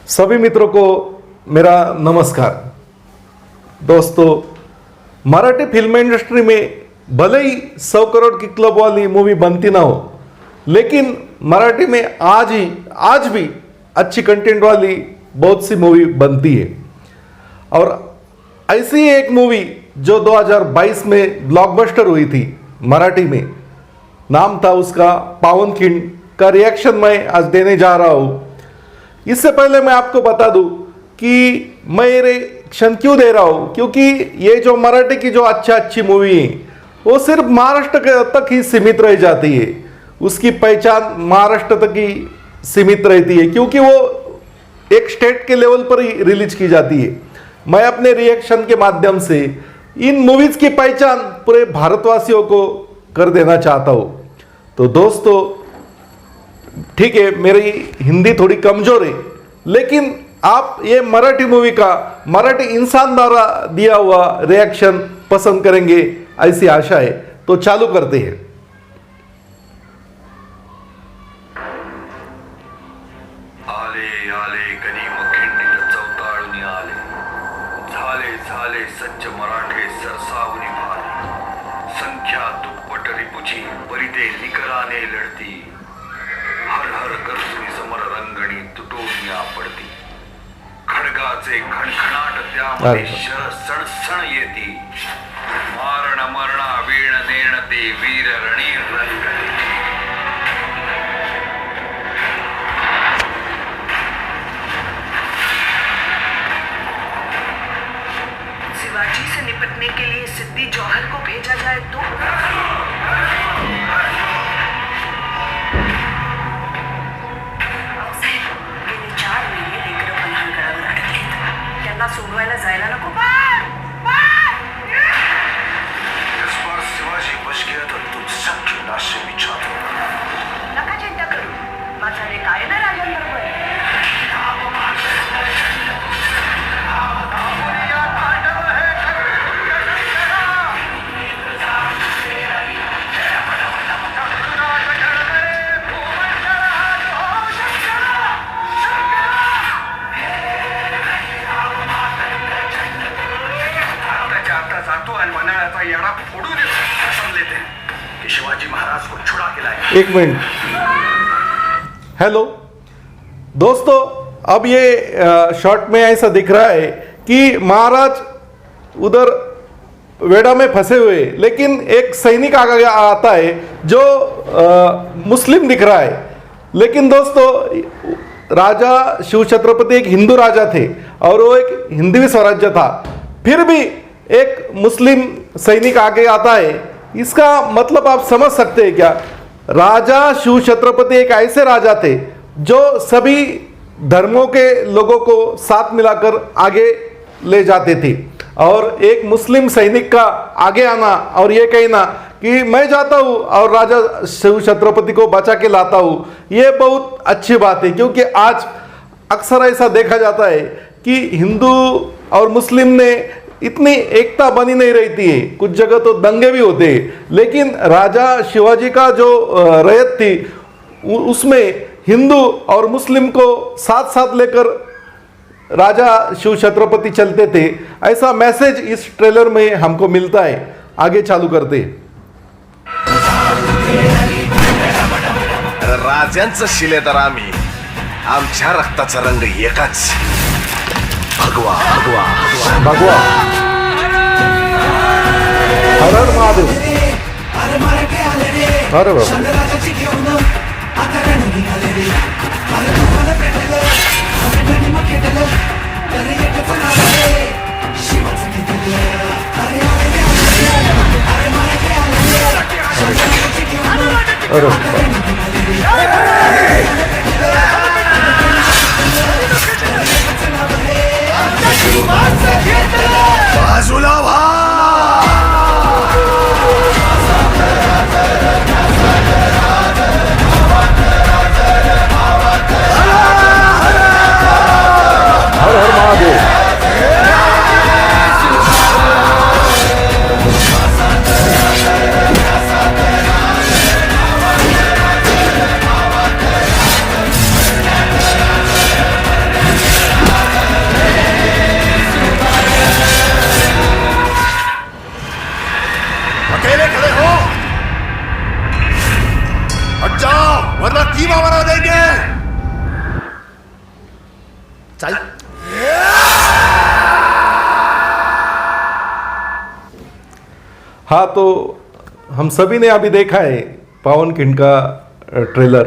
सभी मित्रों को मेरा नमस्कार। दोस्तों, मराठी फिल्म इंडस्ट्री में भले ही 100 करोड़ की क्लब वाली मूवी बनती ना हो, लेकिन मराठी में आज भी अच्छी कंटेंट वाली बहुत सी मूवी बनती है। और ऐसी ही एक मूवी जो 2022 में ब्लॉकबस्टर हुई थी मराठी में, नाम था उसका पावनखिंड, का रिएक्शन मैं आज देने जा रहा हूँ। इससे पहले मैं आपको बता दूं कि मैं ये रिएक्शन क्यों दे रहा हूँ, क्योंकि ये जो मराठी की जो अच्छी मूवी है वो सिर्फ महाराष्ट्र तक ही सीमित रह जाती है। उसकी पहचान महाराष्ट्र तक ही सीमित रहती है, क्योंकि वो एक स्टेट के लेवल पर ही रिलीज की जाती है। मैं अपने रिएक्शन के माध्यम से इन मूवीज की पहचान पूरे भारतवासियों को कर देना चाहता हूँ। तो दोस्तों, ठीक है, मेरी हिंदी थोड़ी कमजोर है, लेकिन आप ये मराठी मूवी का मराठी इंसान द्वारा दिया हुआ रिएक्शन पसंद करेंगे ऐसी आशा है। तो चालू करते हैं। आले आले गनिमखिंडीत चौताळून आले, झाले झाले सज्ज मराठे सरसावून भाले, संख्या दुप्पट रिपुची परिते निकराने लढती, हर हर गरजुनी समर रंगणी तुटून या पडती, खडगाचे खणखणाट त्यामध्ये शर सणसण येती, मारण मरणा वीण नेण ते वीर रणी रंगणी। शिवाजी से निपटने के लिए सिद्दी जौहर को भेजा जाए तो गेले 4 महिने लेकरं पन्हाळगडावर अडकलेत, त्यांना सोडवायला जायला नको? इस बार शिवाजी बच गया तो तुम सबकी लाशें बिछा दो। नका चिंता करू, माझा रे काय ना राजांबरोबर। जातो आणि मनाळ्याचा येडा फोडू देतो, समजले ते की शिवाजी महाराज को छुड़ा के लाए। एक मिनट। हेलो दोस्तों, अब ये शॉट में ऐसा दिख रहा है कि महाराज उधर वेड़ा में फंसे हुए, लेकिन एक सैनिक आगे आता है जो मुस्लिम दिख रहा है। लेकिन दोस्तों, राजा शिव छत्रपति एक हिंदू राजा थे और वो एक हिंदवी स्वराज्य था, फिर भी एक मुस्लिम सैनिक आगे आता है। इसका मतलब आप समझ सकते हैं क्या? राजा शिव छत्रपति एक ऐसे राजा थे जो सभी धर्मों के लोगों को साथ मिलाकर आगे ले जाते थे, और एक मुस्लिम सैनिक का आगे आना और ये कहना कि मैं जाता हूँ और राजा शिव छत्रपति को बचा के लाता हूँ, ये बहुत अच्छी बात है। क्योंकि आज अक्सर ऐसा देखा जाता है कि हिंदू और मुस्लिम ने इतनी एकता बनी नहीं रहती है, कुछ जगह तो दंगे भी होते हैं। लेकिन राजा शिवाजी का जो रैयत थी उसमें हिंदू और मुस्लिम को साथ साथ लेकर राजा शिव छत्रपति चलते थे। ऐसा मैसेज इस ट्रेलर में हमको मिलता है। आगे चालू करते हैं। राजांचं शिलेदार आम्ही, आमच्या रक्ताचा रंग एकाच, भगवा भगवा भगवा भगवा। हर हर महादेव। अरे बाबा, अरे बाजूला व्हा। हर हर महादेव। चल हाँ, तो हम सभी ने अभी देखा है पावन खिंड का ट्रेलर।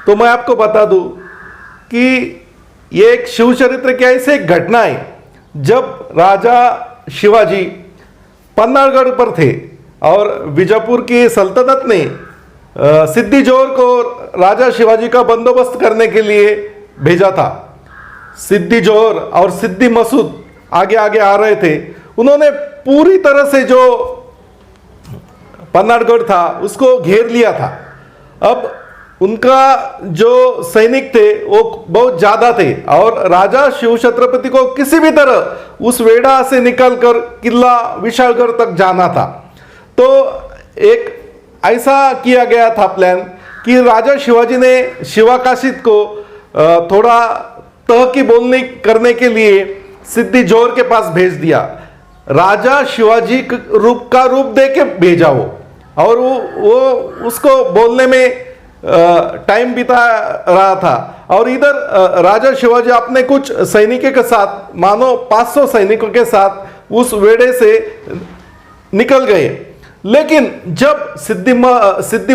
तो मैं आपको बता दूं कि ये एक शिव चरित्र की ऐसी एक घटना है जब राजा शिवाजी पन्नागढ़ पर थे और विजापुर की सल्तनत ने सिद्दी जोर को राजा शिवाजी का बंदोबस्त करने के लिए भेजा था। सिद्दी जोर और सिद्दी मसूद आगे आगे आ रहे थे। उन्होंने पूरी तरह से जो पन्नागढ़ था उसको घेर लिया था। अब उनका जो सैनिक थे वो बहुत ज्यादा थे और राजा शिव छत्रपति को किसी भी तरह उस वेड़ा से निकलकर किला विशालगढ़ तक जाना था। तो एक ऐसा किया गया था प्लान कि राजा शिवाजी ने शिवाकाशित को थोड़ा तह की बोलनी करने के लिए सिद्दी जोर के पास भेज दिया। राजा शिवाजी का रूप दे के भेजा वो, और वो उसको बोलने में टाइम बिता रहा था। और इधर राजा शिवाजी अपने कुछ सैनिकों के साथ, मानो 500 सैनिकों के साथ उस वेड़े से निकल गए। लेकिन जब सिद्दी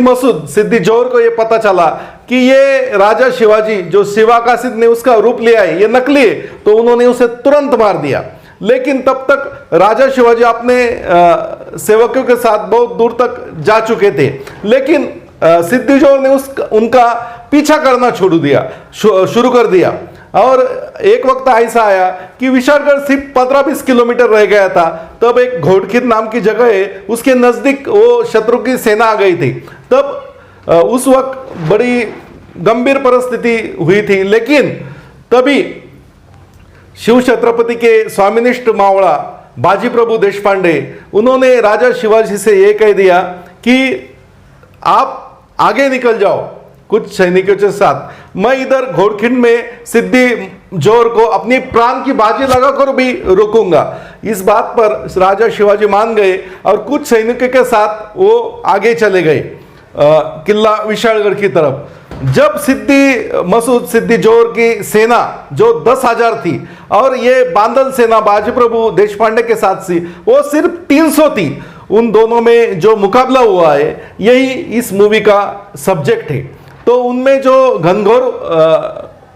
मसूद सिद्दी जोर को यह पता चला कि ये राजा शिवाजी जो शिवाकाशित ने उसका रूप लिया है ये नकली है, तो उन्होंने उसे तुरंत मार दिया। लेकिन तब तक राजा शिवाजी अपने सेवकों के साथ बहुत दूर तक जा चुके थे। लेकिन सिद्दी जोर ने उनका पीछा करना शुरू कर दिया। और एक वक्त ऐसा आया कि विशालगढ़ सिर्फ 15-20 किलोमीटर रह गया था। तब एक घोड़खीर नाम की जगह है, उसके नजदीक वो शत्रु की सेना आ गई थी। तब उस वक्त बड़ी गंभीर परिस्थिति हुई थी। लेकिन तभी शिव छत्रपति के स्वामिनिष्ठ मावड़ा बाजी प्रभु देशपांडे, उन्होंने राजा शिवाजी से यह कह दिया कि आप आगे निकल जाओ कुछ सैनिकों के साथ, मैं इधर घोड़खिंड में सिद्दी जोर को अपनी प्राण की बाजी लगाकर भी रोकूंगा। इस बात पर राजा शिवाजी मान गए और कुछ सैनिकों के साथ वो आगे चले गए किला विशालगढ़ की तरफ। जब सिद्दी मसूद सिद्दी जोर की सेना जो 10,000 थी और ये बांदल सेना बाजी प्रभु देशपांडे के साथ थी वो सिर्फ 300 थी। उन दोनों में जो मुकाबला हुआ है यही इस मूवी का सब्जेक्ट है। तो उनमें जो घनघोर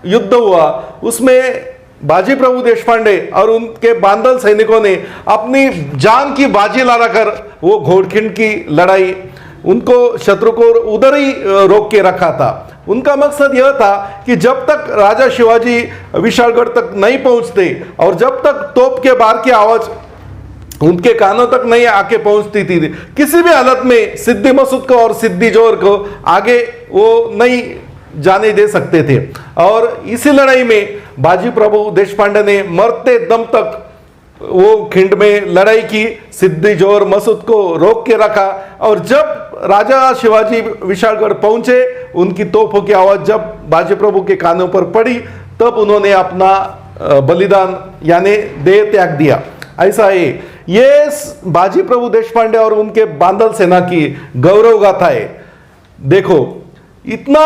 युद्ध हुआ उसमें बाजी प्रभु देशपांडे और उनके बांदल सैनिकों ने अपनी जान की बाजी लड़ाकर वो घोड़खिंड की लड़ाई, उनको शत्रु को उधर ही रोक के रखा था। उनका मकसद यह था कि जब तक राजा शिवाजी विशालगढ़ तक नहीं पहुंचते और जब तक तोप के बार की आवाज उनके कानों तक नहीं आके पहुंचती थी, किसी भी हालत में सिद्दी मसूद को और सिद्दी जोर को आगे वो नहीं जाने दे सकते थे। और इसी लड़ाई में बाजी प्रभु देशपांडे ने मरते दम तक वो खिंड में लड़ाई की, सिद्दी जोर मसूद को रोक के रखा। और जब राजा शिवाजी विशालगढ़ पहुंचे, उनकी तोपों की आवाज जब बाजी प्रभु के कानों पर पड़ी, तब उन्होंने अपना बलिदान यानी देह त्याग दिया। ऐसा है ये बाजी प्रभु देशपांडे और उनके बांदल सेना की गौरव गाथा है। देखो, इतना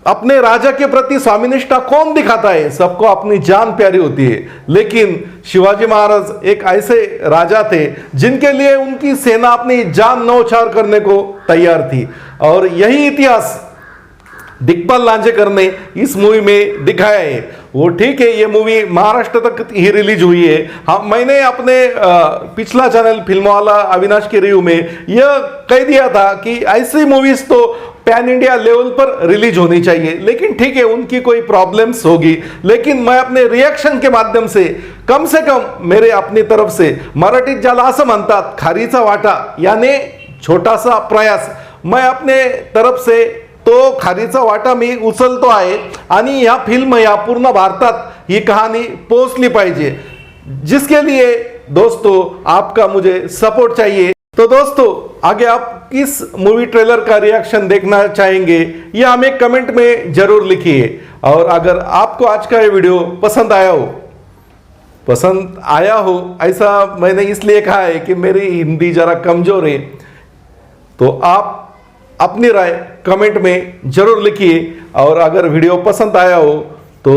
अपने राजा के प्रति स्वामिनिष्ठा कौन दिखाता है? सबको अपनी जान प्यारी होती है। लेकिन शिवाजी महाराज एक ऐसे राजा थे जिनके लिए उनकी सेना अपनी जान न्यौछावर करने को तैयार थी। और यही इतिहास दिग्पाल लांजेकर ने इस मूवी में दिखाया है। वो ठीक है, ये मूवी महाराष्ट्र तक ही रिलीज हुई है। हाँ, मैंने अपने पिछला चैनल फिल्मवाला अविनाश के रिव्यू में यह कह दिया था कि ऐसी मूवीज तो पैन इंडिया लेवल पर रिलीज होनी चाहिए। लेकिन ठीक है, उनकी कोई प्रॉब्लम्स होगी। लेकिन मैं अपने रिएक्शन के माध्यम से कम मेरे अपनी तरफ से मराठीत ज्याला असं म्हणतात खारीचा वाटा यानी छोटासा प्रयास, मैं अपने तरफ से तो खारीचा वाटा मी उचलतो आहे आणि या फिल्म या पूर्ण भारतात ही कहानी पोहोचली पाहिजे, जिसके लिए दोस्तों आपका मुझे सपोर्ट चाहिए। तो दोस्तों, आगे आप किस मूवी ट्रेलर का रिएक्शन देखना चाहेंगे ये हमें कमेंट में जरूर लिखिए। और अगर आपको आज का ये वीडियो पसंद आया हो ऐसा मैंने इसलिए कहा है कि मेरी हिंदी जरा कमजोर है, तो आप अपनी राय कमेंट में जरूर लिखिए। और अगर वीडियो पसंद आया हो तो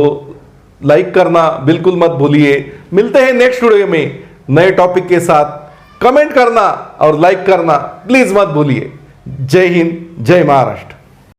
लाइक करना बिल्कुल मत भूलिए। मिलते हैं नेक्स्ट वीडियो में नए टॉपिक के साथ। कमेंट करना और लाइक करना प्लीज मत भूलिए। जय हिंद, जय महाराष्ट्र।